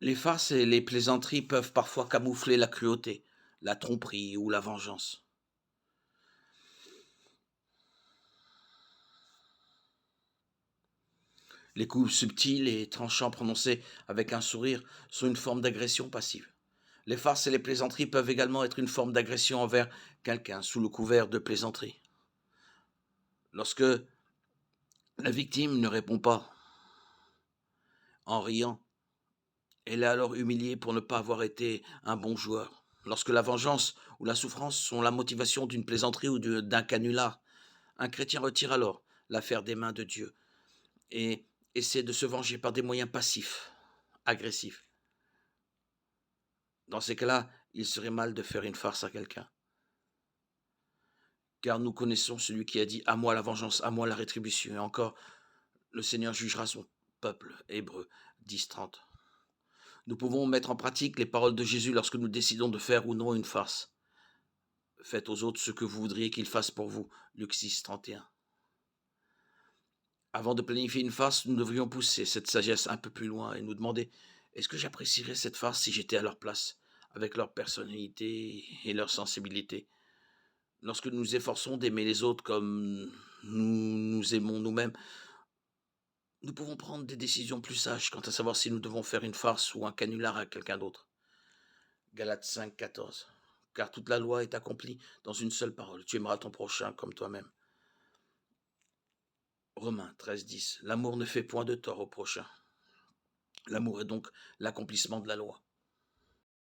Les farces et les plaisanteries peuvent parfois camoufler la cruauté, la tromperie ou la vengeance. Les coups subtils et tranchants prononcés avec un sourire sont une forme d'agression passive. Les farces et les plaisanteries peuvent également être une forme d'agression envers quelqu'un sous le couvert de plaisanterie. Lorsque la victime ne répond pas en riant, elle est alors humiliée pour ne pas avoir été un bon joueur. Lorsque la vengeance ou la souffrance sont la motivation d'une plaisanterie ou d'un canular, un chrétien retire alors l'affaire des mains de Dieu et essaie de se venger par des moyens passifs, agressifs. Dans ces cas-là, il serait mal de faire une farce à quelqu'un. Car nous connaissons celui qui a dit: «À moi la vengeance, à moi la rétribution». Et encore, le Seigneur jugera son peuple. Hébreux 10:30. Nous pouvons mettre en pratique les paroles de Jésus lorsque nous décidons de faire ou non une farce. Faites aux autres ce que vous voudriez qu'ils fassent pour vous. Luc 6:31. Avant de planifier une farce, nous devrions pousser cette sagesse un peu plus loin et nous demander: est-ce que j'apprécierais cette farce si j'étais à leur place, avec leur personnalité et leur sensibilité? Lorsque nous nous efforçons d'aimer les autres comme nous nous aimons nous-mêmes, nous pouvons prendre des décisions plus sages quant à savoir si nous devons faire une farce ou un canular à quelqu'un d'autre. Galates 5:14. Car toute la loi est accomplie dans une seule parole: tu aimeras ton prochain comme toi-même. Romains 13:10. L'amour ne fait point de tort au prochain. L'amour est donc l'accomplissement de la loi.